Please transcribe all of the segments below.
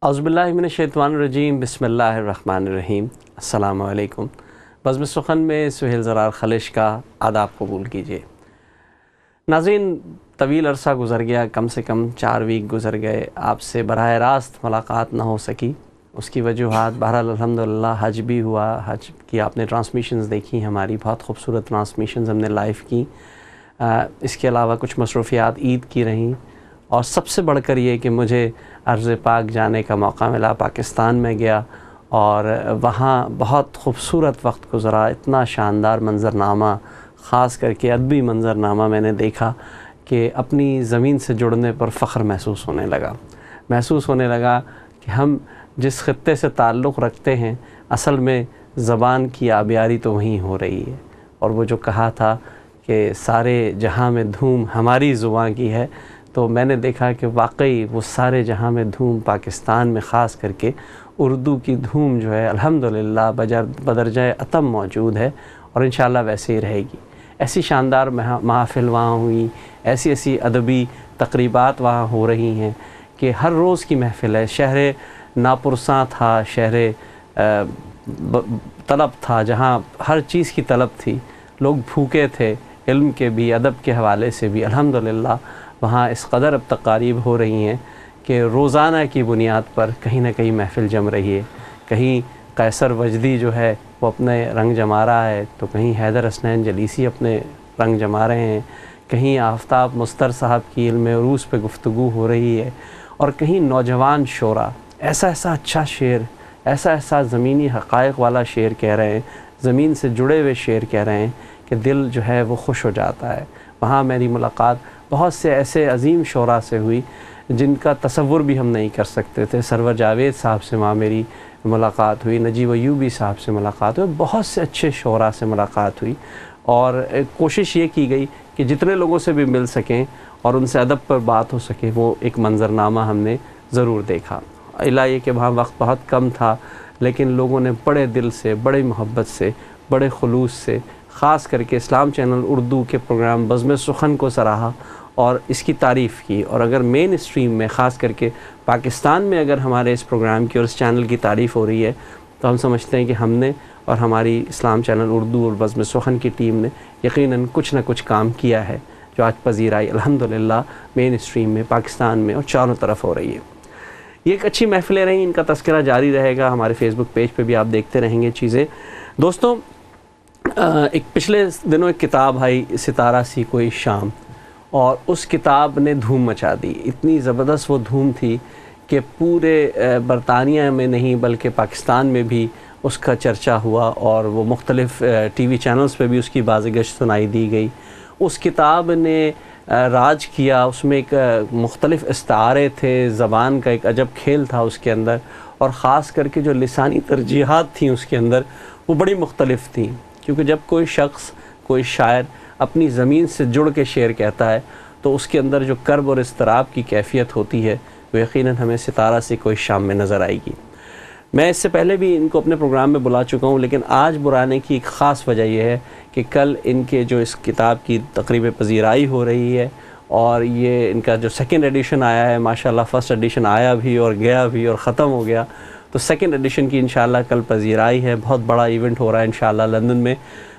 اعوذ باللہ من الشیطان الرجیم، بسم اللہ الرحمن الرحیم۔ السلام علیکم۔ بزم سخن میں سہیل زرار خلش کا آداب قبول کیجیے۔ ناظرین، طویل عرصہ گزر گیا، کم سے کم 4 ویک گزر گئے، آپ سے براہ راست ملاقات نہ ہو سکی۔ اس کی وجوہات بہرحال الحمدللہ حج بھی ہوا، حج کی آپ نے ٹرانسمیشنز دیکھی، ہماری بہت خوبصورت ٹرانسمیشنز ہم نے لائیو کی۔ اس کے علاوہ کچھ مصروفیات عید کی رہیں، اور سب سے بڑھ کر یہ کہ مجھے ارض پاک جانے کا موقع ملا۔ پاکستان میں گیا اور وہاں بہت خوبصورت وقت گزرا، اتنا شاندار منظرنامہ، خاص کر کے ادبی منظرنامہ میں نے دیکھا کہ اپنی زمین سے جڑنے پر فخر محسوس ہونے لگا کہ ہم جس خطے سے تعلق رکھتے ہیں اصل میں زبان کی آبیاری تو وہیں ہو رہی ہے۔ اور وہ جو کہا تھا کہ سارے جہاں میں دھوم ہماری زبان کی ہے، تو میں نے دیکھا کہ واقعی وہ سارے جہاں میں دھوم پاکستان میں خاص کر کے اردو کی دھوم جو ہے الحمدللہ بدرجہ اتم موجود ہے، اور انشاءاللہ ویسے ہی رہے گی۔ ایسی شاندار محافل وہاں ہوئی، ایسی ادبی تقریبات وہاں ہو رہی ہیں کہ ہر روز کی محفل ہے۔ شہر ناپرساں تھا، شہر طلب تھا، جہاں ہر چیز کی طلب تھی، لوگ بھوکے تھے، علم کے بھی ادب کے حوالے سے بھی۔ الحمدللہ وہاں اس قدر اب تقاریب ہو رہی ہیں کہ روزانہ کی بنیاد پر کہیں نہ کہیں محفل جم رہی ہے۔ کہیں قیصر وجدی جو ہے وہ اپنے رنگ جما رہا ہے، تو کہیں حیدر حسنین جلیسی اپنے رنگ جما رہے ہیں، کہیں آفتاب مستر صاحب کی علم عروج پہ گفتگو ہو رہی ہے، اور کہیں نوجوان شعراء ایسا اچھا شعر، ایسا زمینی حقائق والا شعر کہہ رہے ہیں، زمین سے جڑے ہوئے شعر کہہ رہے ہیں کہ دل جو ہے وہ خوش ہو جاتا ہے۔ وہاں میری ملاقات بہت سے ایسے عظیم شعراء سے ہوئی جن کا تصور بھی ہم نہیں کر سکتے تھے۔ سرور جاوید صاحب سے وہاں میری ملاقات ہوئی، نجیب ایوبی صاحب سے ملاقات ہوئی، بہت سے اچھے شعراء سے ملاقات ہوئی، اور کوشش یہ کی گئی کہ جتنے لوگوں سے بھی مل سکیں اور ان سے ادب پر بات ہو سکے، وہ ایک منظرنامہ ہم نے ضرور دیکھا۔ الا یہ کہ وہاں وقت بہت کم تھا، لیکن لوگوں نے بڑے دل سے، بڑے محبت سے، بڑے خلوص سے، خاص کر کے اسلام چینل اردو کے پروگرام بزم سخن کو سراہا اور اس کی تعریف کی۔ اور اگر مین اسٹریم میں، خاص کر کے پاکستان میں اگر ہمارے اس پروگرام کی اور اس چینل کی تعریف ہو رہی ہے، تو ہم سمجھتے ہیں کہ ہم نے اور ہماری اسلام چینل اردو اور بزم سخن کی ٹیم نے یقیناً کچھ نہ کچھ کام کیا ہے جو آج پذیرائی الحمدللہ مین اسٹریم میں، پاکستان میں اور چاروں طرف ہو رہی ہے۔ یہ ایک اچھی محفلیں رہیں، ان کا تذکرہ جاری رہے گا، ہمارے فیس بک پیج پہ بھی آپ دیکھتے رہیں گے چیزیں۔ دوستوں، ایک پچھلے دنوں ایک کتاب آئی، ستارہ سی کوئی شام، اور اس کتاب نے دھوم مچا دی۔ اتنی زبردست وہ دھوم تھی کہ پورے برطانیہ میں نہیں بلکہ پاکستان میں بھی اس کا چرچا ہوا، اور وہ مختلف ٹی وی چینلز پہ بھی اس کی بازگشت سنائی دی گئی۔ اس کتاب نے راج کیا، اس میں ایک مختلف استعارے تھے، زبان کا ایک عجب کھیل تھا اس کے اندر، اور خاص کر کے جو لسانی ترجیحات تھیں اس کے اندر وہ بڑی مختلف تھیں، کیونکہ جب کوئی شخص، کوئی شاعر اپنی زمین سے جڑ کے شعر کہتا ہے تو اس کے اندر جو کرب اور اضطراب کی کیفیت ہوتی ہے وہ یقیناً ہمیں ستارہ سے کوئی شام میں نظر آئے گی۔ میں اس سے پہلے بھی ان کو اپنے پروگرام میں بلا چکا ہوں، لیکن آج بلانے کی ایک خاص وجہ یہ ہے کہ کل ان کے جو اس کتاب کی تقریب پذیرائی ہو رہی ہے، اور یہ ان کا جو 2nd ایڈیشن آیا ہے، ماشاءاللہ 1st ایڈیشن آیا بھی اور گیا بھی اور ختم ہو گیا، تو 2nd ایڈیشن کی انشاءاللہ کل پذیرائی ہے۔ بہت بڑا ایونٹ ہو رہا ہے انشاءاللہ لندن میں،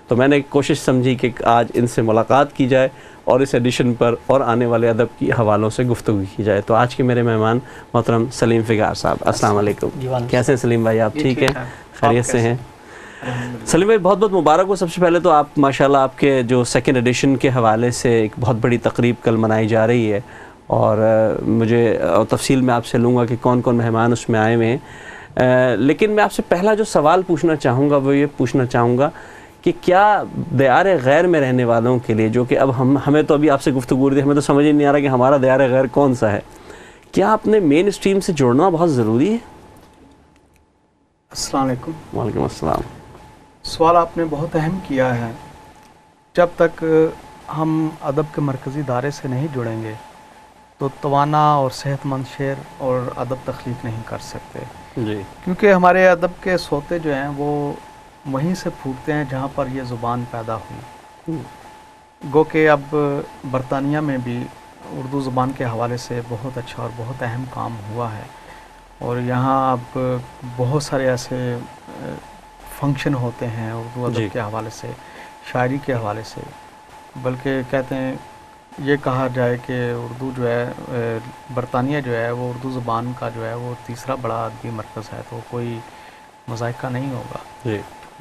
تو میں نے کوشش سمجھی کہ آج ان سے ملاقات کی جائے اور اس ایڈیشن پر اور آنے والے ادب کی حوالوں سے گفتگو کی جائے۔ تو آج کے میرے مہمان محترم سلیم فگار صاحب، السلام علیکم۔ کیسے ہیں سلیم بھائی؟ آپ ٹھیک ہیں؟ خیریت سے ہیں؟ سلیم بھائی بہت بہت مبارک ہو۔ سب سے پہلے تو آپ ماشاءاللہ آپ کے جو 2nd ایڈیشن کے حوالے سے ایک بہت بڑی تقریب کل منائی جا رہی ہے، اور مجھے تفصیل میں آپ سے لوں گا کہ کون کون مہمان اس میں آئے ہوئے ہیں، لیکن میں آپ سے پہلا جو سوال پوچھنا چاہوں گا وہ یہ پوچھنا چاہوں گا کہ کیا دیار غیر میں رہنے والوں کے لیے، جو کہ اب ہمیں تو ابھی آپ سے گفتگو ہو رہی ہے، ہمیں تو سمجھ ہی نہیں آ رہا کہ ہمارا دیار غیر کون سا ہے، کیا اپنے مین اسٹریم سے جڑنا بہت ضروری ہے؟ السلام علیکم۔ وعلیکم السلام۔ سوال آپ نے بہت اہم کیا ہے۔ جب تک ہم ادب کے مرکزی دائرے سے نہیں جڑیں گے تو توانا اور صحت مند شعر اور ادب تخلیق نہیں کر سکتے، جی، کیونکہ ہمارے ادب کے سوتے جو ہیں وہ وہیں سے پھوٹتے ہیں جہاں پر یہ زبان پیدا ہوئی۔ گو کہ اب برطانیہ میں بھی اردو زبان کے حوالے سے بہت اچھا اور بہت اہم کام ہوا ہے، اور یہاں اب بہت سارے ایسے فنکشن ہوتے ہیں اردو ادب کے حوالے سے، شاعری کے حوالے سے، بلکہ کہتے ہیں یہ کہا جائے کہ اردو جو ہے برطانیہ جو ہے وہ اردو زبان کا جو ہے وہ تیسرا بڑا ادبی مرکز ہے، تو کوئی مذائقہ نہیں ہوگا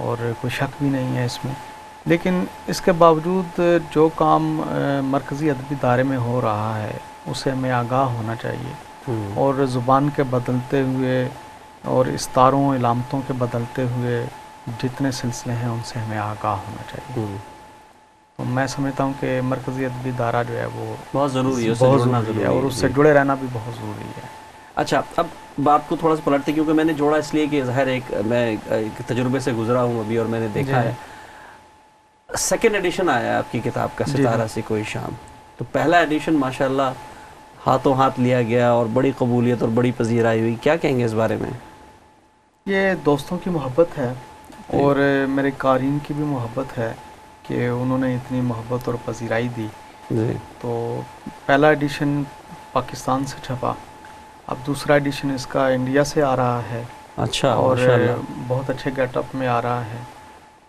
اور کوئی شک بھی نہیں ہے اس میں. لیکن اس کے باوجود جو کام مرکزی ادبی دائرے میں ہو رہا ہے اسے ہمیں آگاہ ہونا چاہیے، اور زبان کے بدلتے ہوئے اور استاروں علامتوں کے بدلتے ہوئے جتنے سلسلے ہیں ان سے ہمیں آگاہ ہونا چاہیے. تو میں سمجھتا ہوں کہ مرکزی ادبی دائرہ جو ہے وہ بہت ضروری ہے، بہت ضروری ہے اور اس سے جڑے رہنا بھی بہت ضروری ہے. اچھا، اب بات کو تھوڑا سا پلٹتے، کیونکہ میں نے جوڑا اس لیے کہ ظاہر میں ایک تجربے سے گزرا ہوں ابھی، اور میں نے دیکھا ہے سیکنڈ ایڈیشن آیا ہے آپ کی کتاب کا، ستارہ سے کوئی شام. تو پہلا ایڈیشن ماشاءاللہ ہاتھوں ہاتھ لیا گیا اور بڑی قبولیت اور بڑی پذیرائی ہوئی، کیا کہیں گے اس بارے میں؟ یہ دوستوں کی محبت ہے اور میرے قارئین کی بھی محبت ہے کہ انہوں نے اتنی محبت اور پذیرائی دی. تو پہلا ایڈیشن پاکستان سے چھپا، اب دوسرا ایڈیشن اس کا انڈیا سے آ رہا ہے. اچھا، اور بہت اچھے گیٹ اپ میں آ رہا ہے،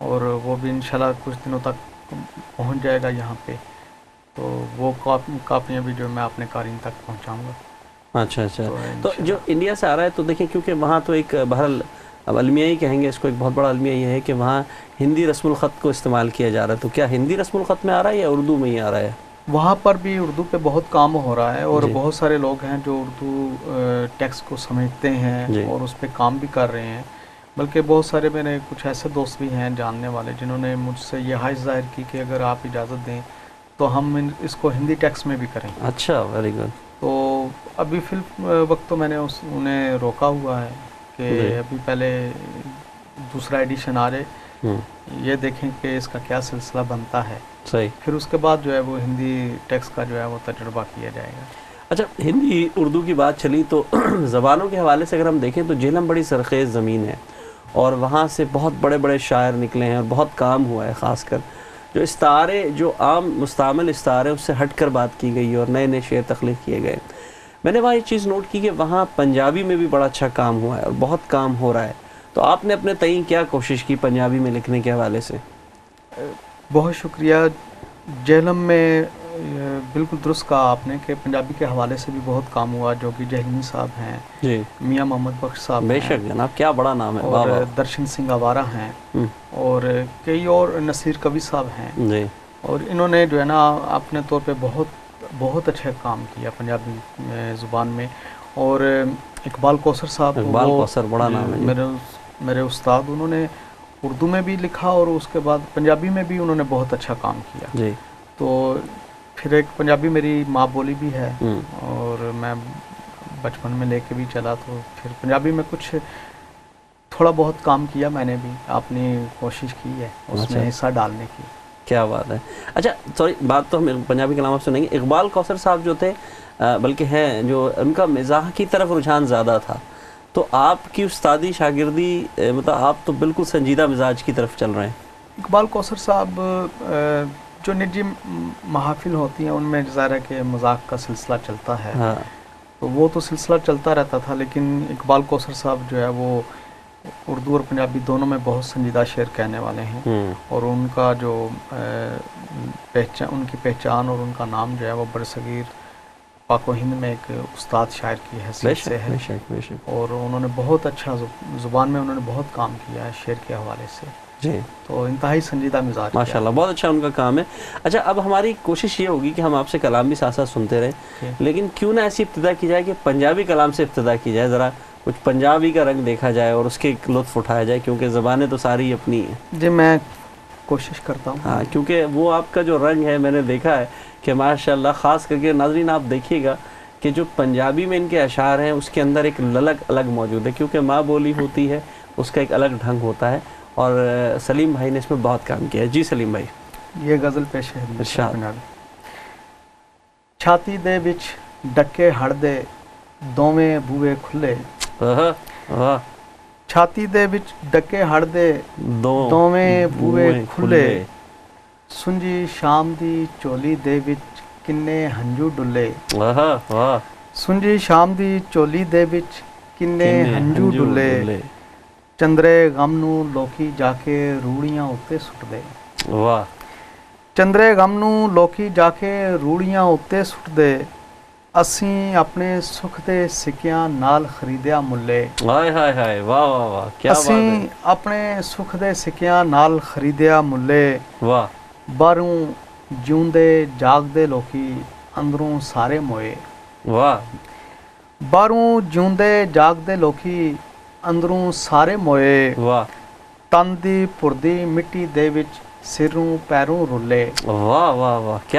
اور وہ بھی انشاءاللہ کچھ دنوں تک پہنچ جائے گا یہاں پہ. تو وہ کاپیاں بھی جو میں اپنے قارئین تک پہنچاؤں گا. اچھا اچھا. تو جو انڈیا سے آ رہا ہے تو دیکھیں، کیونکہ وہاں تو ایک بہرحال اب المیہ ہی کہیں گے اس کو، ایک بہت بڑا المیہ یہ ہے کہ وہاں ہندی رسم الخط کو استعمال کیا جا رہا ہے. تو کیا ہندی رسم الخط میں آ رہا ہے یا اردو میں ہی آ رہا ہے؟ وہاں پر بھی اردو پہ بہت کام ہو رہا ہے، اور بہت سارے لوگ ہیں جو اردو ٹیکسٹ کو سمجھتے ہیں اور اس پہ کام بھی کر رہے ہیں. بلکہ بہت سارے میرے کچھ ایسے دوست بھی ہیں جاننے والے جنہوں نے مجھ سے یہ خواہش ظاہر کی کہ اگر آپ اجازت دیں تو ہم اس کو ہندی ٹیکسٹ میں بھی کریں. اچھا، ویری گڈ. تو ابھی فی الوقت تو میں نے انہیں روکا ہوا ہے کہ ابھی پہلے دوسرا ایڈیشن آ رہے، یہ دیکھیں کہ اس کا کیا سلسلہ بنتا ہے. صحیح. پھر اس کے بعد جو ہے وہ ہندی ٹیکسٹ کا جو ہے وہ تجربہ کیا جائے گا. اچھا، ہندی اردو کی بات چلی تو زبانوں کے حوالے سے اگر ہم دیکھیں تو جہلم بڑی سرخیز زمین ہے، اور وہاں سے بہت بڑے بڑے شاعر نکلے ہیں اور بہت کام ہوا ہے. خاص کر جو استعارے، جو عام مستعمل استعارے، اس سے ہٹ کر بات کی گئی اور نئے نئے شعر تخلیق کیے گئے. میں نے وہاں یہ چیز نوٹ کی کہ وہاں پنجابی میں بھی بڑا اچھا کام ہوا ہے اور بہت کام ہو رہا ہے. تو آپ نے اپنے تئیں کیا کوشش کی پنجابی میں لکھنے کے حوالے سے؟ بہت شکریہ. جہلم میں بالکل درست کہا آپ نے کہ پنجابی کے حوالے سے بھی بہت کام ہوا، جو کہ جہلمی صاحب ہیں، جی، میاں محمد بخش صاحب بے شک جناب، کیا بڑا نام ہے، اور درشن سنگھ آوارہ ہیں، اور کئی اور نصیر کبھی صاحب ہیں. جی. اور انہوں نے جو ہے نا اپنے طور پہ بہت اچھا کام کیا پنجابی زبان میں. اور اقبال کوثر صاحب، اقبال کوثر بڑا نام ہے، میرے استاد، انہوں نے اردو میں بھی لکھا اور اس کے بعد پنجابی میں بھی انہوں نے بہت اچھا کام کیا. جی. تو پھر ایک پنجابی میری ماں بولی بھی ہے اور میں بچپن میں لے کے بھی چلا، تو پھر پنجابی میں کچھ تھوڑا بہت کام کیا میں نے بھی، اپنی کوشش کی ہے اس میں حصہ ڈالنے کی. کیا بات ہے. اچھا سوری، بات تو ہم پنجابی کلام آپ سنیں گے. اقبال کوثر صاحب جو تھے، بلکہ ہیں جو ان کا مزاح کی طرف رجحان زیادہ تھا، تو آپ کی استادی شاگردی مطلب آپ تو بالکل سنجیدہ مزاج کی طرف چل رہے ہیں. اقبال کوثر صاحب جو نجی محافل ہوتی ہیں ان میں ظاہر ہے کہ مذاق کا سلسلہ چلتا ہے، تو وہ تو سلسلہ چلتا رہتا تھا. لیکن اقبال کوثر صاحب جو ہے وہ اردو اور پنجابی دونوں میں بہت سنجیدہ شعر کہنے والے ہیں، اور ان کا جو ان کی پہچان اور ان کا نام جو ہے وہ برصغیر پاک و ہند میں ایک استاد شاعر کی حیثیت سے ہے. اور انہوں نے بہت اچھا زبان میں انہوں نے بہت کام کیا ہے شعر کے حوالے سے. جی. تو انتہائی سنجیدہ مزاج ماشاءاللہ، بہت اچھا ان کا کام ہے. اچھا، اب ہماری کوشش یہ ہوگی کہ ہم آپ سے کلام بھی ساتھ ساتھ سنتے رہیں، لیکن کیوں نہ ایسی ابتدا کی جائے کہ پنجابی کلام سے ابتدا کی جائے، ذرا کچھ پنجابی کا رنگ دیکھا جائے اور اس کے لطف اٹھایا جائے، کیونکہ زبانیں تو ساری اپنی ہیں. جی، میں کوشش کرتا ہوں. ہاں، کیونکہ وہ آپ کا جو رنگ ہے میں نے دیکھا ہے کہ ماشاءاللہ، خاص کر کے ناظرین آپ دیکھیے گا کہ جو پنجابی میں ان کے اشعار ہیں اس کے اندر ایک للک الگ موجود ہے، کیونکہ ماں بولی ہوتی ہے، اس کا ایک الگ ڈھنگ ہوتا ہے. اور سلیم بھائی نے اس میں بہت کام کیا ہے. جی سلیم بھائی، یہ غزل پیش ہے. چھاتی دے وچ ڈکے ہڑ دے دوویں بوئے کھلے. چھاتی دے وچ ڈکے ہڑ دے دوویں بوئے کھلے. سنجی شام دی چولی دے وچ کنے ہنجو ڈلے. سنجی شام دی چولی دے وچ ਕਿੰਨੇ ਹੰਝੂ ਡੁੱਲੇ ਚੰਦਰੇ ਗਮ ਨੂੰ ਲੋਕੀ ਜਾ ਕੇ ਰੂੜੀਆਂ ਉੱਤੇ ਸੁੱਟਦੇ। ਵਾਹ। ਚੰਦਰੇ ਗਮ ਨੂੰ ਲੋਕੀ ਜਾ ਕੇ ਰੂੜੀਆਂ ਉੱਤੇ ਸੁੱਟਦੇ, ਅਸੀਂ ਆਪਣੇ ਸੁੱਖ ਦੇ ਸਿੱਕਿਆਂ ਨਾਲ ਖਰੀਦਿਆ ਮੁੱਲੇ। ਹਾਏ ਹਾਏ ਹਾਏ, ਵਾਹ ਵਾਹ ਵਾਹ, ਕੀ ਬਾਤ ਹੈ। ਅਸੀਂ ਆਪਣੇ ਸੁੱਖ ਦੇ ਸਿੱਕਿਆਂ ਨਾਲ ਖਰੀਦਿਆ ਮੁੱਲੇ, ਵਾਹ। ਬਾਹਰੋਂ ਜਿਉਂਦੇ ਜਾਗਦੇ ਲੋਕੀ ਅੰਦਰੋਂ ਸਾਰੇ ਮੋਏ। ਵਾਹ। ਬਾਹਰੋਂ ਜਿਉਂਦੇ ਜਾਗਦੇ ਲੋਕੀ ਅੰਦਰੋਂ ਸਾਰੇ ਮੋਏ, ਵਾਹ। ਤਨ ਦੀ ਪੁਰਦੀ ਮਿੱਟੀ ਦੇ ਵਿੱਚ ਸਿਰੋਂ ਪੈਰੋਂ ਰੁੱਲੇ। ਵਾਹ ਵਾਹ ਵਾਹ, ਕੀ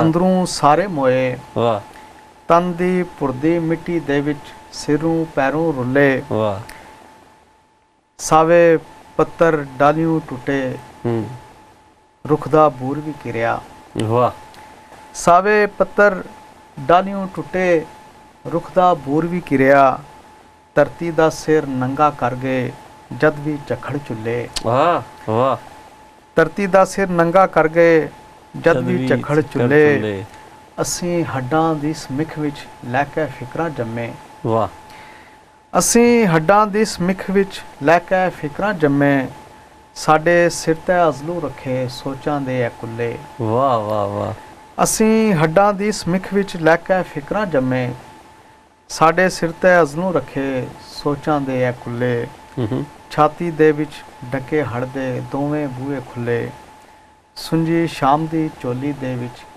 ਅੰਦਰੋਂ ਸਾਰੇ ਮੋਏ, ਵਾਹ। ਤਨ ਦੀ ਪੁਰਦੀ ਮਿੱਟੀ ਦੇ ਵਿੱਚ ਸਿਰੋਂ ਪੈਰੋਂ ਰੁੱਲੇ, ਵਾਹ। ਸਾਵੇ ਪੱਤਰ ਡਾਲਿਓਂ ਟੁੱਟੇ, ਰੁੱਖ ਦਾ ਬੂਰ ਵੀ ਕਿਰਿਆ। ਵਾਹ। ਸਾਵੇ ਪੱਤਰ ਡਾਲਿਓਂ ਟੁੱਟੇ, ਰੁੱਖ ਦਾ ਬੂਰ ਵੀ ਕਿਰਿਆ, ਧਰਤੀ ਦਾ ਸਿਰ ਨੰਗਾ ਕਰ ਗਏ ਜਦ ਵੀ ਝੱਖੜ ਚੁੱਲੇ। ਵਾਹ ਵਾਹ। ਧਰਤੀ ਦਾ ਸਿਰ ਨੰਗਾ ਕਰ ਗਏ ਜਦ ਵੀ ਝੱਖੜ ਚੁੱਲੇ, ਅਸੀਂ ਹੱਡਾਂ ਦੀ ਸਮਿਖ ਵਿੱਚ ਲੈ ਕੇ ਫਿਕਰਾਂ ਜੰਮੇ। ਵਾਹ। ਅਸੀਂ ਹੱਡਾਂ ਦੀ ਸਮਿਖ ਵਿੱਚ ਲੈ ਕੇ ਫਿਕਰਾਂ ਜੰਮੇ, ਸਾਡੇ ਸਿਰ ਤੇ ਅਜ਼ਲੂ ਰੱਖੇ ਸੋਚਾਂ ਦੇ ਐ ਕੁੱਲੇ। ਵਾਹ ਵਾਹ ਵਾਹ। ਅਸੀਂ ਹੱਡਾਂ ਦੀ ਸਮਿਖ ਵਿੱਚ ਲੈ ਕੇ ਫਿਕਰਾਂ ਜੰਮੇ, ਸਾਡੇ ਸਿਰ ਤੇ ਅਜ਼ਲੂ ਰੱਖੇ ਸੋਚਾਂ ਦੇ ਐ ਕੁੱਲੇ, ਛਾਤੀ ਦੇ ਵਿੱਚ ਡਕੇ ਹੜ ਦੇ ਦੋਵੇਂ ਬੂਹੇ ਖੁੱਲੇ, ਸੁੰਜੀ ਸ਼ਾਮ ਦੀ ਚੋਲੀ ਦੇ ਵਿੱਚ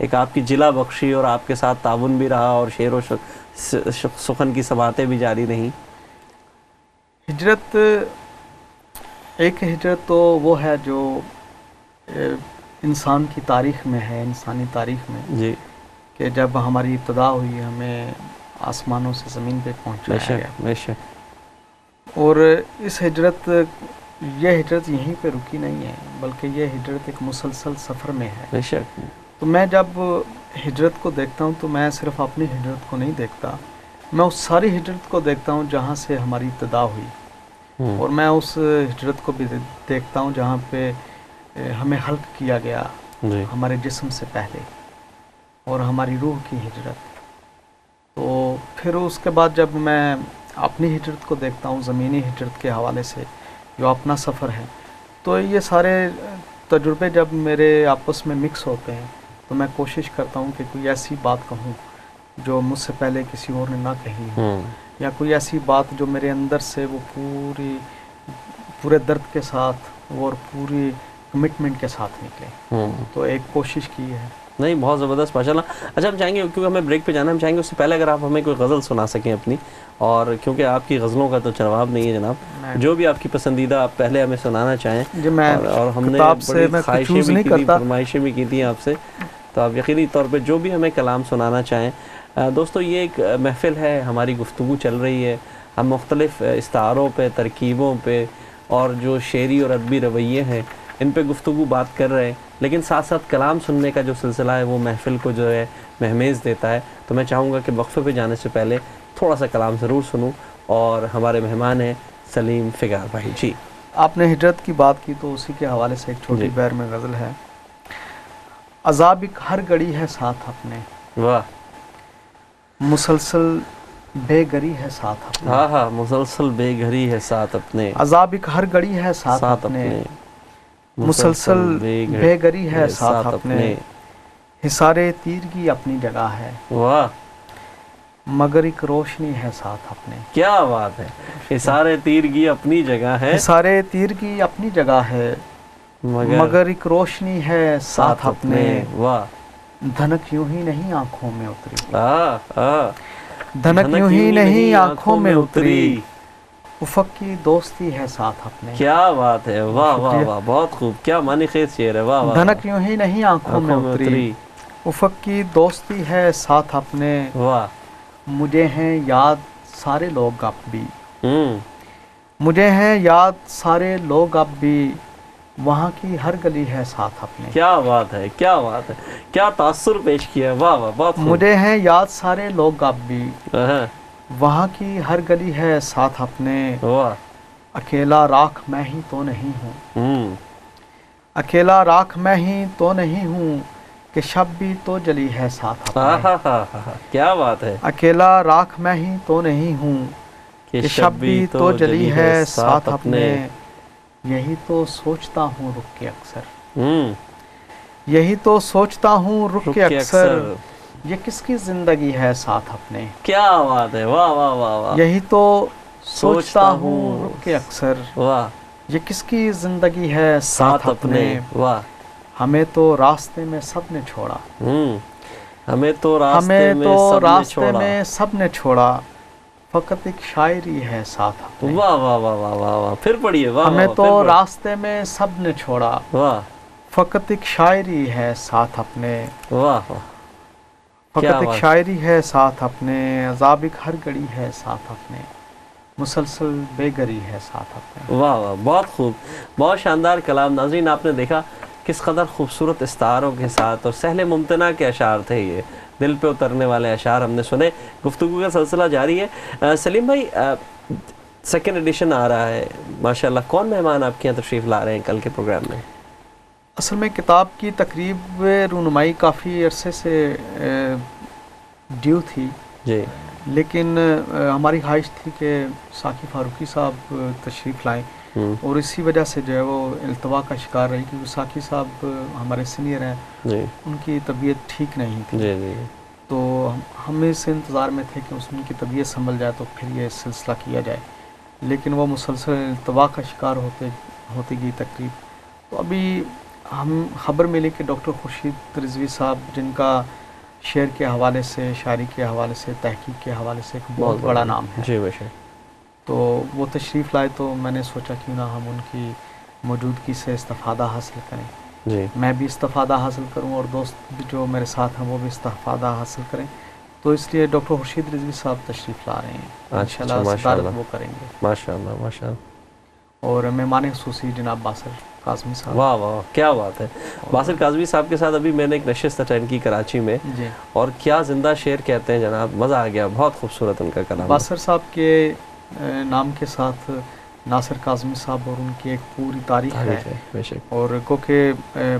ایک آپ کی جلا بخشی اور آپ کے ساتھ تعاون بھی رہا اور شعر و سخن کی سباقیں بھی جاری رہیں؟ ہجرت، ایک ہجرت تو وہ ہے جو انسان کی تاریخ میں ہے، انسانی تاریخ میں، جی کہ جب ہماری ابتدا ہوئی ہمیں آسمانوں سے زمین پہ بے پہنچایا گیا، شک بے شک. اور اس ہجرت، یہ ہجرت یہیں پہ رکی نہیں ہے بلکہ یہ ہجرت ایک مسلسل سفر میں ہے. بے شک. تو میں جب ہجرت کو دیکھتا ہوں تو میں صرف اپنی ہجرت کو نہیں دیکھتا، میں اس ساری ہجرت کو دیکھتا ہوں جہاں سے ہماری ابتدا ہوئی، اور میں اس ہجرت کو بھی دیکھتا ہوں جہاں پہ ہمیں خلق کیا گیا جی ہمارے جسم سے پہلے، اور ہماری روح کی ہجرت. تو پھر اس کے بعد جب میں اپنی ہجرت کو دیکھتا ہوں زمینی ہجرت کے حوالے سے جو اپنا سفر ہے، تو یہ سارے تجربے جب میرے آپس میں مکس ہوتے ہیں تو میں کوشش کرتا ہوں کہ کوئی ایسی بات کہوں جو مجھ سے پہلے کسی اور نے نہ کہی ہو، یا کوئی ایسی بات جو میرے اندر سے وہ پورے درد کے ساتھ اور پوری کمٹمنٹ کے ساتھ نکلے. تو ایک کوشش کی ہے. نہیں، بہت زبردست، ماشاء اللہ. اچھا، ہم چاہیں گے کیونکہ ہمیں بریک پہ جانا، ہم چاہیں گے اس سے پہلے اگر آپ ہمیں کوئی غزل سنا سکیں اپنی، اور کیونکہ آپ کی غزلوں کا تو جواب نہیں ہے جناب، جو بھی آپ کی پسندیدہ آپ پہلے ہمیں سنانا چاہیں. جی میں اور ہم نے بڑی خواہشیں بھی کی تھی، فرمائشیں بھی کی تھیں آپ سے، تو آپ یقینی طور پہ جو بھی ہمیں کلام سنانا چاہیں. دوستو، یہ ایک محفل ہے، ہماری گفتگو چل رہی ہے، ہم مختلف استعاروں پہ، ترکیبوں پہ، اور جو شعری اور ادبی رویے ہیں ان پہ گفتگو بات کر رہے ہیں، لیکن ساتھ ساتھ کلام سننے کا جو سلسلہ ہے وہ محفل کو جو ہے مہمیز دیتا ہے. تو میں چاہوں گا کہ وقفے پہ جانے سے پہلے تھوڑا سا کلام ضرور سنوں، اور ہمارے مہمان ہیں سلیم فگار بھائی. جی، آپ نے ہجرت کی بات کی تو اسی کے حوالے سے ایک چھوٹی بیر میں غزل ہے. عذاب ایک ہر گھڑی ہے ساتھ اپنے، واہ، مسلسل بے گری ہے ساتھ اپنے. ہاں ہاں، مسلسل بے گھری ہے ساتھ اپنے، عذاب ایک ہر گھڑی ہے ساتھ اپنے، مسلسل بے گری ہے ساتھ اپنے. حصارِ تیرگی اپنی جگہ ہے، واہ، مگر ایک روشنی ہے ساتھ اپنے. کیا بات ہے. حصارِ تیرگی اپنی جگہ ہے، حصارِ تیرگی اپنی جگہ ہے، مگر ایک روشنی ہے ساتھ اپنے. واہ، دھنک یوں ہی نہیں آنکھوں میں اتری، دھنک یوں ہی نہیں آنکھوں میں اتری، افق کی دوستی ہے ساتھ اپنے. کیا بات ہے. واہ واہ واہ، بہت خوب، کیا معنی خیز شعر ہے. واہ واہ، دھنک یوں ہی نہیں آنکھوں میں اتری، افق کی دوستی ہے ساتھ اپنے. واہ، مجھے ہیں یاد سارے لوگ اب بھی، مجھے ہیں یاد سارے لوگ اب بھی، وہاں کی ہر گلی ہے ساتھ اپنے. کیا بات ہے، کیا بات ہے، کیا تاثر پیش کیا ہے. واہ واہ، بہت خوب. مجھے ہیں یاد سارے لوگ اب بھی، وہاں کی ہر گلی ہے ساتھ اپنے. واہ، اکیلا راکھ میں ہی تو نہیں ہوں، اکیلا راکھ میں ہی تو نہیں ہوں، کہ شب بھی تو جلی ہے ساتھ اپنے. کیا بات ہے. اکیلا راکھ میں ہی تو نہیں ہوں، کہ شب بھی تو جلی ہے ساتھ اپنے. یہی تو سوچتا ہوں رک کے اکثر، یہی تو سوچتا ہوں رک کے اکثر، یہ کس کی زندگی ہے ساتھ اپنے. کیا بات ہے. واہ واہ واہ واہ، یہی تو سوچتا ہوں رک کے اکثر، واہ، یہ کس کی زندگی ہے ساتھ اپنے. واہ، ہمیں تو راستے میں سب نے چھوڑا، ہمیں تو راستے میں سب نے چھوڑا، فقط ایک شاعری ہے ساتھ اپنے. واہ واہ واہ واہ واہ، پھر پڑھیے. واہ، ہمیں تو راستے میں سب نے چھوڑا، واہ، فقط ایک شاعری ہے ساتھ اپنے. واہ واہ، فقط ایک شاعری ہے ساتھ اپنے. عذاب ایک ہر گھڑی ہے ساتھ اپنے، مسلسل بے گری ہے ساتھ اپنے. واہ واہ، بہت خوب، بہت شاندار کلام. ناظرین، آپ نے دیکھا کس قدر خوبصورت استعاروں کے ساتھ اور سہل ممتنع کے اشعار تھے. یہ دل پہ اترنے والے اشعار ہم نے سنے. گفتگو کا سلسلہ جاری ہے. سلیم بھائی، سیکنڈ ایڈیشن آ رہا ہے ماشاءاللہ، کون مہمان آپ کے یہاں تشریف لا رہے ہیں کل کے پروگرام میں؟ اصل میں کتاب کی تقریب رونمائی کافی عرصے سے ڈیو تھی جی، لیکن ہماری خواہش تھی کہ ساقی فاروقی صاحب تشریف لائیں، اور اسی وجہ سے جو ہے وہ التوا کا شکار رہی، کیونکہ ساقی صاحب ہمارے سینئر ہیں جی، ان کی طبیعت ٹھیک نہیں تھی. جی جی، تو ہم اس انتظار میں تھے کہ ان کی طبیعت سنبھل جائے تو پھر یہ سلسلہ کیا جائے، لیکن وہ مسلسل التوا کا شکار ہوتی گئی تقریب. تو ابھی ہم خبر ملی کہ ڈاکٹر خورشید رضوی صاحب جن کا شعر کے حوالے سے، شاعری کے حوالے سے، تحقیق کے حوالے سے ایک بہت بڑا نام ہے، جی بے شک، تو وہ تشریف لائے تو میں نے سوچا کیوں نہ ہم ان کی موجودگی سے استفادہ حاصل کریں، جی میں بھی استفادہ حاصل کروں اور دوست بھی جو میرے ساتھ ہیں وہ بھی استفادہ حاصل کریں، تو اس لیے ڈاکٹر خورشید رضوی صاحب تشریف لا رہے ہیں، انشاءاللہ صدارت وہ کریں گے، ماشاء اللہ ماشاء اللہ، اور مہمان خصوصی جناب باسر کاظمی صاحب۔ واہ واہ کیا بات ہے، باسر کاظمی صاحب کے ساتھ ابھی میں نے ایک نشست اٹینڈ کی کراچی میں، جی، اور کیا زندہ شعر کہتے ہیں جناب، مزہ آ گیا، بہت خوبصورت ان کا کلام۔ باسر صاحب کے نام کے ساتھ ناصر کاظمی صاحب اور ان کی ایک پوری تاریخ ہے، بے شک، اور کیونکہ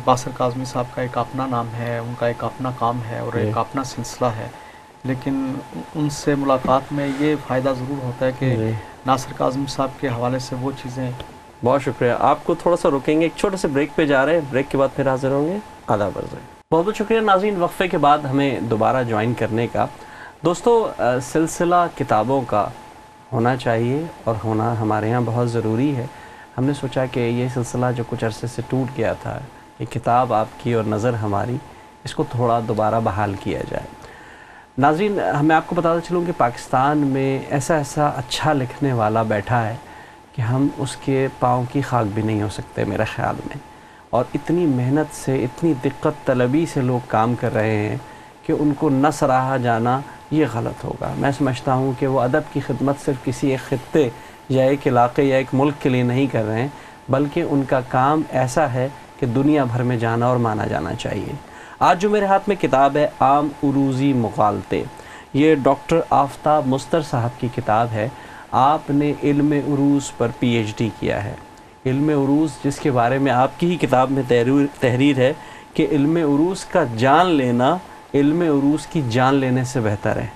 باسر کاظمی صاحب کا ایک اپنا نام ہے، ان کا ایک اپنا کام ہے اور ایک اپنا سلسلہ ہے، لیکن ان سے ملاقات میں یہ فائدہ ضرور ہوتا ہے کہ ناصر کاظمی صاحب کے حوالے سے وہ چیزیں۔ بہت شکریہ، آپ کو تھوڑا سا رکیں گے، ایک چھوٹے سے بریک پہ جا رہے ہیں، بریک کے بعد پھر حاضر ہوں گے، آداب عرض ہے۔ بہت بہت شکریہ ناظرین، وقفے کے بعد ہمیں دوبارہ جوائن کرنے کا۔ دوستو، سلسلہ کتابوں کا ہونا چاہیے اور ہونا ہمارے ہاں بہت ضروری ہے۔ ہم نے سوچا کہ یہ سلسلہ جو کچھ عرصے سے ٹوٹ گیا تھا، یہ کتاب آپ کی اور نظر ہماری، اس کو تھوڑا دوبارہ بحال کیا جائے۔ ناظرین، میں آپ کو بتاتا چلوں کہ پاکستان میں ایسا اچھا لکھنے والا بیٹھا ہے کہ ہم اس کے پاؤں کی خاک بھی نہیں ہو سکتے میرے خیال میں، اور اتنی محنت سے، اتنی دقت طلبی سے لوگ کام کر رہے ہیں کہ ان کو نہ سراہا جانا یہ غلط ہوگا۔ میں سمجھتا ہوں کہ وہ ادب کی خدمت صرف کسی ایک خطے یا ایک علاقے یا ایک ملک کے لیے نہیں کر رہے ہیں، بلکہ ان کا کام ایسا ہے کہ دنیا بھر میں جانا اور مانا جانا چاہیے۔ آج جو میرے ہاتھ میں کتاب ہے، عام عروضی مغالطے، یہ ڈاکٹر آفتاب مستر صاحب کی کتاب ہے۔ آپ نے علم عروض پر پی ایچ ڈی کیا ہے، علم عروض جس کے بارے میں آپ کی ہی کتاب میں تحریر ہے کہ علم عروض کا جان لینا علم عروض کی جان لینے سے بہتر ہے۔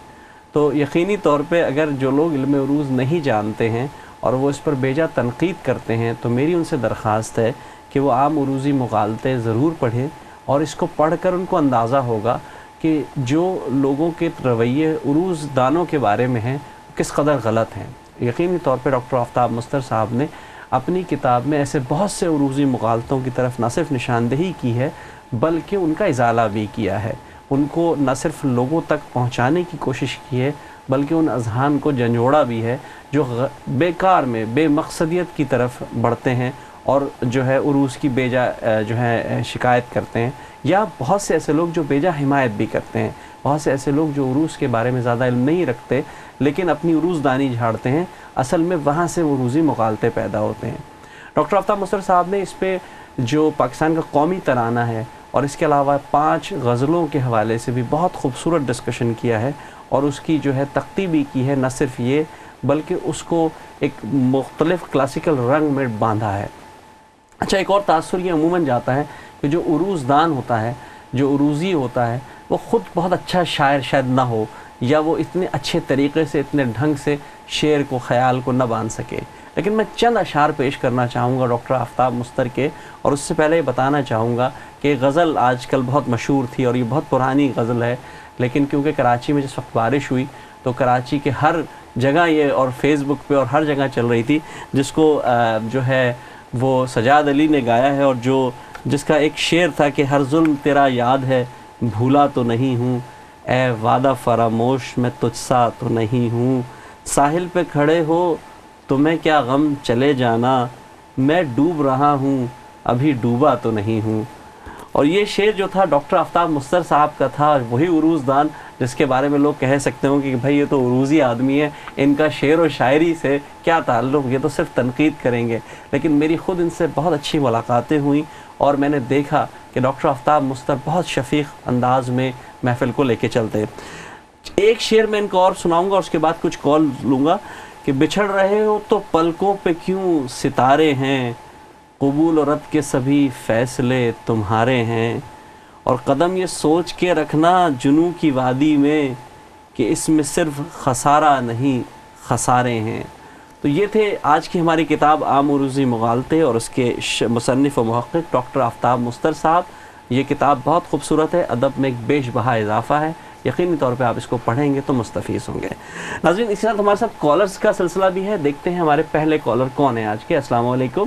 تو یقینی طور پہ اگر جو لوگ علم عروض نہیں جانتے ہیں اور وہ اس پر بیجا تنقید کرتے ہیں، تو میری ان سے درخواست ہے کہ وہ عام عروضی مغالطے ضرور پڑھیں، اور اس کو پڑھ کر ان کو اندازہ ہوگا کہ جو لوگوں کے رویے عروض دانوں کے بارے میں ہیں کس قدر غلط ہیں۔ یقینی طور پہ ڈاکٹر آفتاب مستر صاحب نے اپنی کتاب میں ایسے بہت سے عروضی مغالطوں کی طرف نہ صرف نشاندہی کی ہے بلکہ ان کا ازالہ بھی کیا ہے، ان کو نہ صرف لوگوں تک پہنچانے کی کوشش کی ہے بلکہ ان اذہان کو جھنجھوڑا بھی ہے جو بیکار میں بے مقصدیت کی طرف بڑھتے ہیں اور جو ہے عروض کی بیجا جو ہے شکایت کرتے ہیں، یا بہت سے ایسے لوگ جو بیجا حمایت بھی کرتے ہیں، بہت سے ایسے لوگ جو عروض کے بارے میں زیادہ علم نہیں رکھتے لیکن اپنی عروض دانی جھاڑتے ہیں، اصل میں وہاں سے عروضی مغالطے پیدا ہوتے ہیں۔ ڈاکٹر آفتاب مستر صاحب نے اس پہ جو پاکستان کا قومی ترانہ ہے اور اس کے علاوہ 5 غزلوں کے حوالے سے بھی بہت خوبصورت ڈسکشن کیا ہے، اور اس کی جو ہے تختی بھی کی ہے، نہ صرف یہ بلکہ اس کو ایک مختلف کلاسیکل رنگ میں باندھا ہے۔ اچھا، ایک اور تاثر یہ عموماً جاتا ہے کہ جو عروض دان ہوتا ہے، جو عروضی ہوتا ہے، وہ خود بہت اچھا شاعر شاید نہ ہو، یا وہ اتنے اچھے طریقے سے، اتنے ڈھنگ سے شعر کو، خیال کو نہ باندھ سکے، لیکن میں چند اشعار پیش کرنا چاہوں گا ڈاکٹر آفتاب مستر کے، اور اس سے پہلے یہ بتانا چاہوں گا کہ غزل آج کل بہت مشہور تھی اور یہ بہت پرانی غزل ہے، لیکن کیونکہ کراچی میں جس وقت بارش ہوئی تو کراچی کے ہر جگہ یہ، اور فیس بک پہ اور ہر جگہ چل رہی تھی، جس کو جو ہے وہ سجاد علی نے گایا ہے، اور جس کا ایک شعر تھا کہ ہر ظلم تیرا یاد ہے، بھولا تو نہیں ہوں، اے وعدہ فراموش میں تجھ سا تو نہیں ہوں، ساحل پہ کھڑے ہو تمہیں کیا غم چلے جانا، میں ڈوب رہا ہوں ابھی ڈوبا تو نہیں ہوں۔ اور یہ شعر جو تھا ڈاکٹر آفتاب مستر صاحب کا تھا، وہی عروض دان جس کے بارے میں لوگ کہہ سکتے ہوں کہ بھائی یہ تو عروضی آدمی ہے، ان کا شعر و شاعری سے کیا تعلق، یہ تو صرف تنقید کریں گے، لیکن میری خود ان سے بہت اچھی ملاقاتیں ہوئیں اور میں نے دیکھا کہ ڈاکٹر آفتاب مستر بہت شفیق انداز میں محفل کو لے کے چلتے۔ ایک شعر میں ان کو اور سناؤں گا اور اس کے بعد کچھ کال لوں گا کہ بچھڑ رہے ہو تو پلکوں پہ کیوں ستارے ہیں، قبول و رد کے سبھی فیصلے تمہارے ہیں، اور قدم یہ سوچ کے رکھنا جنوں کی وادی میں کہ اس میں صرف خسارہ نہیں خسارے ہیں۔ تو یہ تھے آج کی ہماری کتاب عام عروضی مغالطے اور اس کے مصنف و محقق ڈاکٹر آفتاب مستر صاحب۔ یہ کتاب بہت خوبصورت ہے، ادب میں ایک بیش بہا اضافہ ہے، یقینی طور پہ آپ اس کو پڑھیں گے تو مستفیض ہوں گے۔ ناظرین، اسی طرح ہمارے ساتھ کالرز کا سلسلہ بھی ہے، دیکھتے ہیں ہمارے پہلے کالر کون ہیں آج کے۔ السلام علیکم۔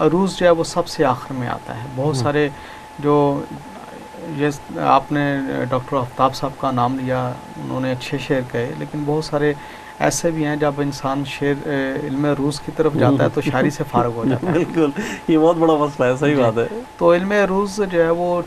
عروس جو ہے وہ سب سے آخر میں آتا ہے. بہت سارے جو یہ آپ نے ڈاکٹر آفتاب صاحب کا نام لیا، انہوں نے اچھے شعر کہے، لیکن بہت سارے ایسے بھی ہیں جب انسان شعر علم عروض کی طرف جاتا ہے تو شاعری سے فارغ ہو جاتا ہے. بالکل، یہ بہت بڑا مسئلہ ہے، صحیح بات ہے. تو علم عروض جو ہے وہ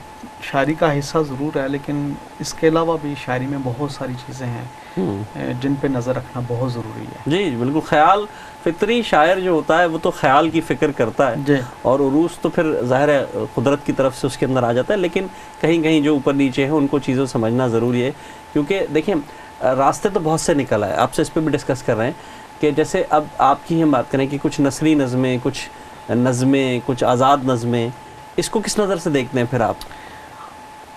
شاعری کا حصہ ضرور ہے، لیکن اس کے علاوہ بھی شاعری میں بہت ساری چیزیں ہیں جن پہ نظر رکھنا بہت ضروری ہے. جی بالکل، خیال فطری شاعر جو ہوتا ہے وہ تو خیال کی فکر کرتا ہے جی. اور عروس تو پھر ظاہر ہے قدرت کی طرف سے اس کے اندر آ جاتا ہے، لیکن کہیں کہیں جو اوپر نیچے ہیں ان کو چیزوں سمجھنا ضروری ہے. کیونکہ دیکھیں راستے تو بہت سے نکل آئے، آپ سے اس پہ بھی ڈسکس کر رہے ہیں کہ جیسے اب آپ کی ہم بات کریں کہ کچھ نثری نظمیں، کچھ نظمیں، کچھ آزاد نظمیں، اس کو کس نظر سے دیکھتے ہیں پھر آپ؟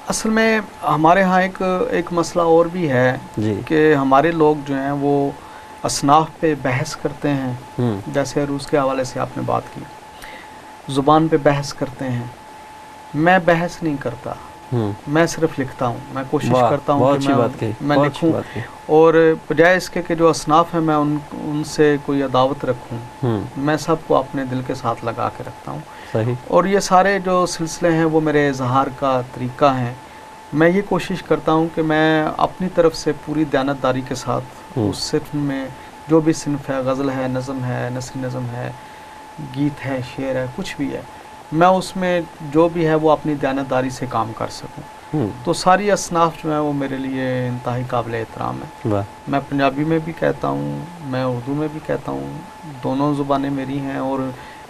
اصل میں ہمارے ہاں ایک مسئلہ اور بھی ہے جی کہ ہمارے لوگ جو ہیں وہ اصناف پہ بحث کرتے ہیں. جیسے عروض کے حوالے سے آپ نے بات کی، زبان پہ بحث کرتے ہیں. میں بحث نہیں کرتا، میں صرف لکھتا ہوں. میں کوشش کرتا ہوں کہ میں لکھوں، اور بجائے اس کے کہ جو اصناف ہیں میں ان سے کوئی عداوت رکھوں، میں سب کو اپنے دل کے ساتھ لگا کے رکھتا ہوں. صحیح. اور یہ سارے جو سلسلے ہیں وہ میرے اظہار کا طریقہ ہیں. میں یہ کوشش کرتا ہوں کہ میں اپنی طرف سے پوری دیانتداری کے ساتھ اس صنف میں جو بھی صنف ہے، غزل ہے، نظم ہے، نثری نظم ہے، گیت ہے، شعر ہے، کچھ بھی ہے، میں اس میں جو بھی ہے وہ اپنی دیانتداری سے کام کر سکوں. تو ساری اصناف جو ہیں وہ میرے لیے انتہائی قابل احترام ہے. میں پنجابی میں بھی کہتا ہوں، میں اردو میں بھی کہتا ہوں، دونوں زبانیں میری ہیں. اور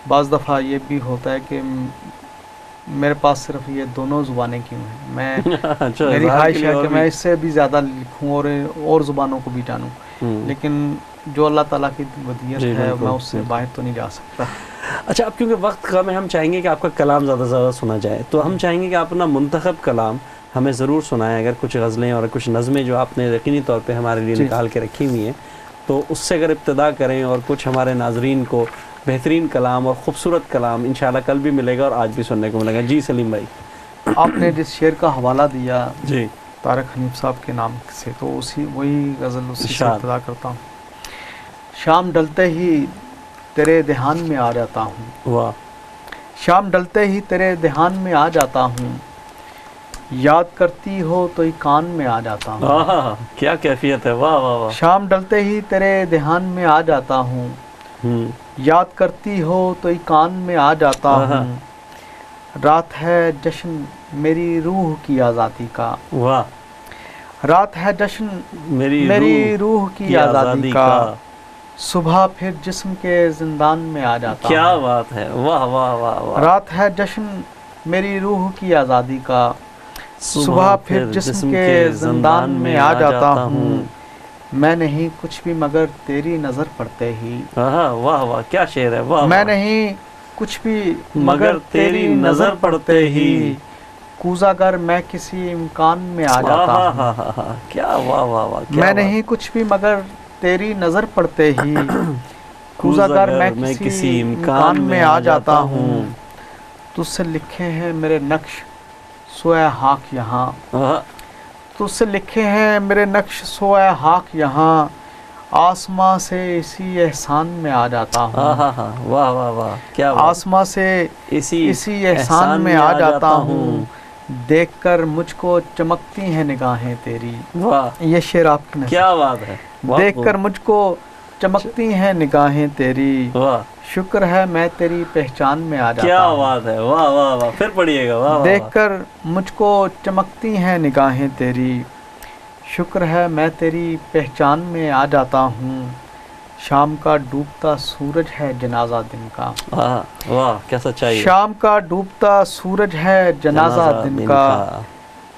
بعض دفعہ یہ بھی ہوتا ہے کہ میرے پاس صرف یہ دونوں زبانیں کیوں ہیں. میں میری خواہش ہے کہ میں اس سے بھی زیادہ لکھوں اور زبانوں کو بھی جانوں، لیکن جو اللہ تعالیٰ کی ودیت ہے میں اس سے باہر تو نہیں جا سکتا. اچھا، اب کیونکہ وقت کم ہے، ہم چاہیں گے کہ آپ کا کلام زیادہ سے زیادہ سنا جائے، تو ہم چاہیں گے کہ آپ اپنا منتخب کلام ہمیں ضرور سنائیں. اگر کچھ غزلیں اور کچھ نظمیں جو آپ نے یقینی طور پہ ہمارے لیے نکال کے رکھی ہوئی ہیں تو اس سے اگر ابتدا کریں، اور کچھ ہمارے ناظرین کو بہترین کلام اور خوبصورت کلام انشاءاللہ کل بھی ملے گا اور آج بھی سننے کو ملے گا. جی سلیم بھائی، آپ نے جس شعر کا حوالہ دیا جی طارق حنیف صاحب کے نام سے، تو وہی غزل اسی سے ابتدا کرتا ہوں. شام ڈلتے ہی تیرے دھیان میں آ جاتا ہوں. واہ. شام ڈلتے ہی تیرے دھیان میں آ جاتا ہوں، یاد کرتی ہو تو ایک کان میں آ جاتا ہوں. کیا کیفیت ہے، واہ واہ واہ. شام ڈلتے ہی تیرے دھیان میں آ جاتا ہوں، یاد کرتی ہو تو ایک کان میں آ جاتا ہوں. رات ہے جشن میری روح کی آزادی کا. واہ. رات ہے جشن میری روح کی آزادی کا، صبح پھر جسم کے زندان میں آ جاتا ہوں. کیا بات ہے، واہ واہ واہ. رات ہے جشن میری روح کی آزادی کا، صبح پھر جسم کے زندان میں آ جاتا ہوں. میں نہیں کچھ بھی مگر تیری نظر پڑتے ہی. واہ واہ، کیا شعر ہے. واہ. میں نہیں کچھ بھی مگر تیری نظر پڑتے ہی، کوزہ گر میں کسی امکان میں آ جاتا ہوں. کیا واہ واہ واہ. میں نہیں کچھ بھی مگر تیری نظر پڑتے ہی، کوزہ گر میں کسی امکان میں آ جاتا ہوں. تجھ سے لکھے ہیں میرے نقش سوئے خاک یہاں. تجھ سے لکھے ہیں میرے نقش سوئے خاک یہاں، آسماں سے اسی احسان میں آ جاتا ہوں. واہ واہ واہ. کیا آسماں سے اسی احسان میں آ جاتا ہوں، دیکھ کر مجھ کو چمکتی ہیں نگاہیں تیری. واہ. یہ شعر آپ کی. کیا بات ہے. دیکھ کر مجھ کو چمکتی ہیں نگاہیں تیری، شکر ہے میں تیری پہچان میں آ جاتا ہوں. کیا بات ہے. واہ واہ واہ. پھر پڑھیے گا. واہ. دیکھ کر مجھ کو چمکتی ہیں نگاہیں تیری، شکر ہے میں تیری پہچان میں آ جاتا ہوں. شام کا ڈوبتا سورج ہے جنازہ دن کا. واہ کیا سچائی. شام کا ڈوبتا سورج ہے جنازہ دن کا،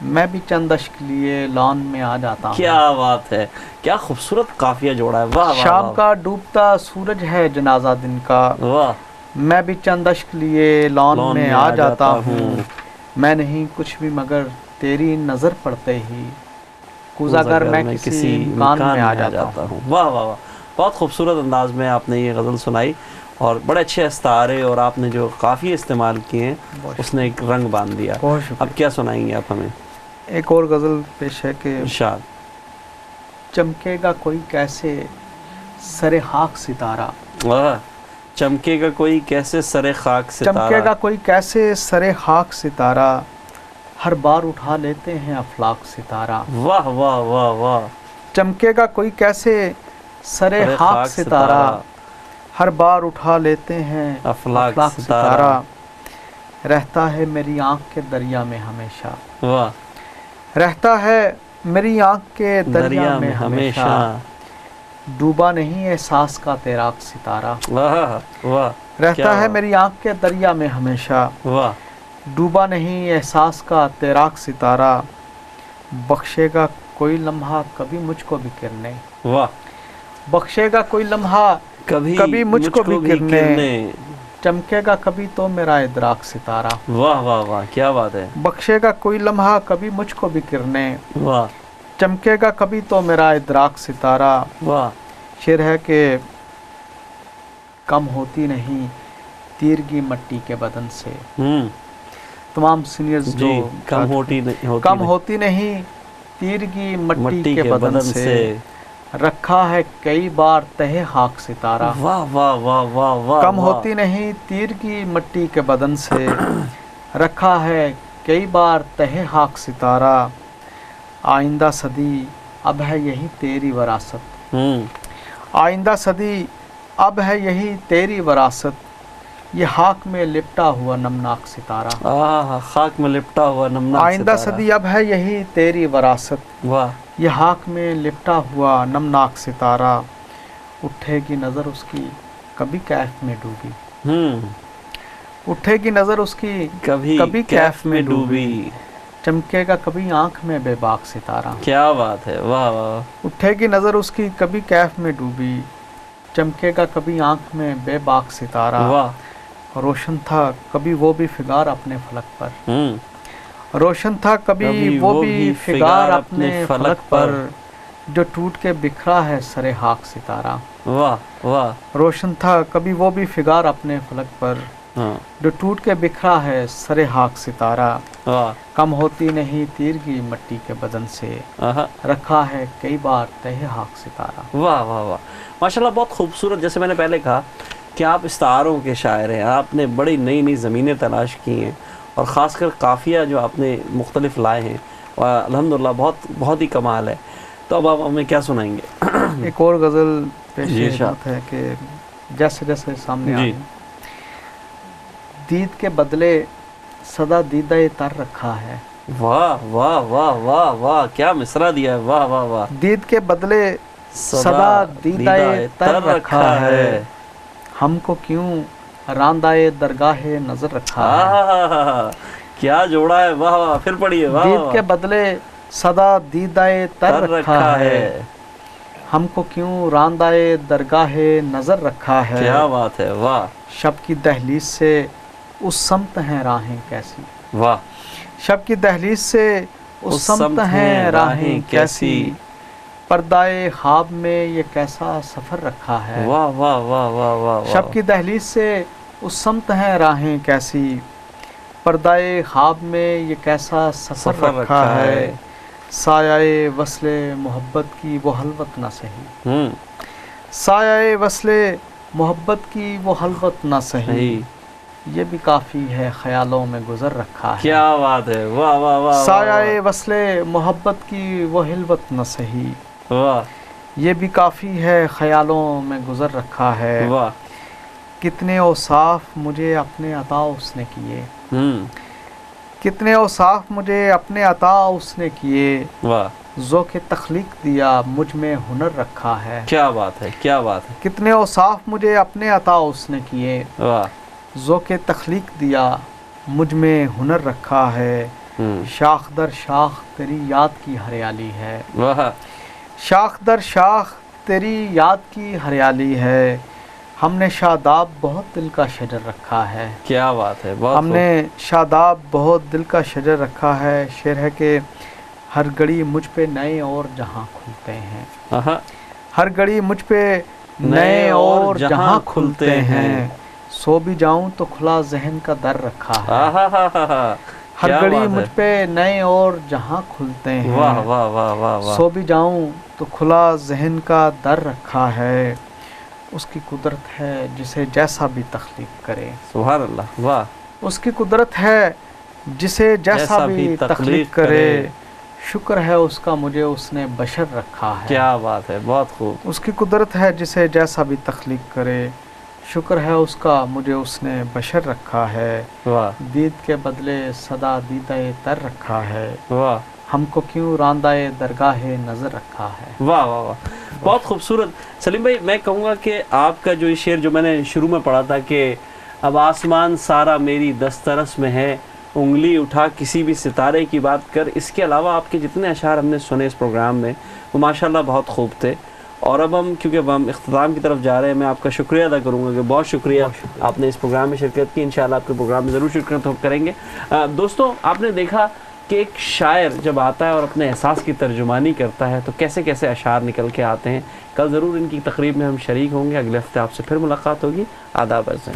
میں بھی چند اشک لیے لان میں آ جاتا ہوں. کیا بات ہے. کیا خوبصورت قافیہ جوڑا ہے. واہ. شام کا ڈوبتا سورج ہے جنازہ دن کا، واہ. میں بھی چند اشک لیے لان میں آ جاتا ہوں. میں نہیں کچھ بھی مگر تیری نظر پڑتے ہی، کوزہ گر میں کسی امکان میں آ جاتا ہوں. واہ واہ واہ. بہت خوبصورت انداز میں آپ نے یہ غزل سنائی اور بڑے اچھے استعارے اور آپ نے جو قافیے استعمال کیے ہیں اس نے ایک رنگ باندھ دیا. اب کیا سنائیں گے آپ ہمیں؟ ایک اور غزل پیش ہے کہ ارشاد. چمکے گا کوئی کیسے سر خاک ستارہ. چمکے گا کوئی کیسے سرے خاک ستارہ، چمکے گا کوئی کیسے سرے خاک ستارہ، ہر بار اٹھا لیتے ہیں افلاک ستارہ۔ واہ واہ واہ واہ، چمکے گا کوئی کیسے سرے خاک ستارہ، ہر بار اٹھا لیتے ہیں افلاک ستارہ، رہتا ہے میری آنکھ کے دریا میں ہمیشہ، واہ، رہتا ہے میری آنکھ کے دریا میں ہمیشہ، ڈوبا نہیں احساس کا تیراک ستارہ، واہ واہ، رہتا ہے میری آنکھ کے دریا میں ہمیشہ، واہ، ڈوبا نہیں احساس کا تیراک ستارہ، بخشے گا کوئی لمحہ کبھی مجھ کو بھی کرنے، واہ، بخشے گا کوئی لمحہ کبھی مجھ کو بھی کرنے، چمکے گا کبھی تو میرا ادراک ستارہ، واہ واہ واہ، کیا بات ہے، بخشے گا کوئی لمحہ کبھی مجھ کو بھی کرنے، واہ چمکے گا کبھی تو میرا ادراک ستارہ۔ واہ، شعر ہے کہ کم ہوتی نہیں تیرگی مٹی کے بدن سے، تمام سینئرز جو جی، کم ہوتی نہیں تیرگی مٹی کے بدن سے، رکھا ہے کئی بار تہے خاک ستارہ، واہ واہ واہ واہ واہ، کم ہوتی نہیں تیرگی مٹی کے بدن سے، رکھا ہے کئی بار تہے خاک ستارہ، آئندہ صدی اب ہے یہی تیری وراثت، آئندہ صدی اب ہے یہی تیری وراثت، یہ خاک میں لپٹا ہوا نمناک ستارہ، خاک میں لپٹا ہوا نمناک آئندہ صدی اب ہے یہی تیری وراثت، واہ، یہ خاک میں لپٹا ہوا نمناک ستارہ، اٹھے گی نظر اس کی کبھی کیف میں ڈوبی، اٹھے گی نظر اس کی کبھی کیف میں ڈوبی، چمکے گا کبھی آنکھ میں بے باک ستارہ، کیا بات ہے، واہ واہ، اٹھے گی نظر اس کی کبھی کیف میں ڈوبی، چمکے گا کبھی آنکھ میں بے باک ستارہ، واہ، روشن تھا کبھی وہ بھی فگار اپنے فلک پر، روشن تھا کبھی وہ بھی فگار اپنے فلک پر، جو ٹوٹ کے بکھرا ہے سرے خاک ستارہ، واہ واہ، روشن تھا کبھی وہ بھی فگار اپنے فلک پر، جو ٹوٹ کے بکھرا ہے سرے خاک ستارہ، واہ، کم ہوتی نہیں تیرگی مٹی کے بدن سے، رکھا ہے کئی بار تہے خاک ستارہ۔ واہ واہ واہ، ماشاءاللہ، بہت خوبصورت۔ جیسے میں نے پہلے کہا کہ آپ استعاروں کے شاعر ہیں، آپ نے بڑی نئی نئی زمینیں تلاش کی ہیں، اور خاص کر قافیہ جو آپ نے مختلف لائے ہیں، اور الحمدللہ بہت ہی کمال ہے۔ تو اب آپ ہمیں کیا سنائیں گے؟ ایک اور غزل پیش ہے کہ جیسے جیسے سامنے آئی، دید کے بدلے صدا دیدہ تر رکھا ہے، واہ واہ واہ واہ واہ، کیا مصرع دیا ہے، واہ واہ واہ، دید کے بدلے صدا دیدہ تر رکھا ہے، ہم کو کیوں راندائے درگاہ نظر رکھا ہے، کیا جوڑا ہے، واہ واہ، پھر پڑھیے، واہ، دید کے بدلے صدا دیدہ تر رکھا ہے، ہم کو کیوں راندائے درگاہ نظر رکھا ہے، کیا بات ہے، واہ، شب کی دہلیز سے اس سمت ہیں راہیں کیسی، واہ، شب کی دہلیز سے اس سمت ہیں راہیں کیسی، پردائے خواب میں یہ کیسا سفر رکھا ہے، واہ واہ واہ واہ واہ، شب کی دہلیز سے اس سمت ہیں راہیں کیسی، پردائے خواب میں یہ کیسا سفر رکھا ہے، سایہ وصل محبت کی وہ حلوت نہ سہی، سایہ وصل محبت کی وہ حلوت نہ سہی، یہ بھی کافی ہے خیالوں میں گزر رکھا ہے، کیا بات ہے، واہ واہ واہ، سایہ وصل محبت کی وہ حلوت نہ سہی، واہ، یہ بھی کافی ہے خیالوں میں گزر رکھا ہے، واہ، کتنے اوصاف مجھے اپنے عطا اس نے کیے، کتنے اوصاف مجھے اپنے عطا اس نے کیے، واہ، ذوق تخلیق دیا مجھ میں ہنر رکھا ہے، کیا بات ہے، کیا بات ہے، کتنے اوصاف مجھے اپنے عطا اس نے کیے، واہ، ذوق تخلیق دیا مجھ میں ہنر رکھا ہے، شاخ در شاخ تیری یاد کی ہریالی ہے، واہ، شاخ در شاخ تیری یاد کی ہریالی ہے، ہم نے شاداب بہت دل کا شجر رکھا ہے، کیا بات ہے، بہت ہم نے شاداب بہت دل کا شجر رکھا ہے، شعر ہے کہ ہر گھڑی مجھ پہ نئے اور جہاں کھلتے ہیں، ہر گھڑی مجھ پہ نئے اور جہاں کھلتے ہیں، سو بھی جاؤں تو کھلا ذہن کا در رکھا ہے، ہر گھڑی مجھ پہ نئے اور جہاں کھلتے ہیں، واہ واہ واہ واہ واہ، سو بھی جاؤں تو کھلا ذہن کا در رکھا ہے، اس کی قدرت ہے جسے جیسا بھی تخلیق کرے. سبحان اللہ. واہ. اس کی قدرت ہے جسے جیسا بھی تخلیق کرے. شکر ہے اس کا مجھے اس نے بشر رکھا ہے. کیا بات ہے, بہت خوب. اس کی قدرت ہے جسے جیسا بھی تخلیق کرے. شکر ہے اس کا مجھے اس نے بشر رکھا ہے. واہ. دید کے بدلے صدا دیدہ تر رکھا ہے. واہ. ہم کو کیوں راندہ درگاہ نظر رکھا ہے. واہ واہ واہ, بہت خوبصورت. سلیم بھائی, میں کہوں گا کہ آپ کا جو یہ شعر جو میں نے شروع میں پڑھا تھا کہ اب آسمان سارا میری دسترس میں ہے, انگلی اٹھا کسی بھی ستارے کی بات کر, اس کے علاوہ آپ کے جتنے اشعار ہم نے سنے اس پروگرام میں وہ ماشاءاللہ بہت خوب تھے. اور اب ہم کیونکہ ہم اختتام کی طرف جا رہے ہیں, میں آپ کا شکریہ ادا کروں گا کہ بہت شکریہ آپ نے اس پروگرام میں شرکت کی. انشاءاللہ آپ کے پروگرام میں ضرور شرکت کریں گے. دوستوں, آپ نے دیکھا کہ ایک شاعر جب آتا ہے اور اپنے احساس کی ترجمانی کرتا ہے تو کیسے کیسے اشعار نکل کے آتے ہیں. کل ضرور ان کی تقریب میں ہم شریک ہوں گے. اگلے ہفتے آپ سے پھر ملاقات ہوگی. آداب عرض ہیں.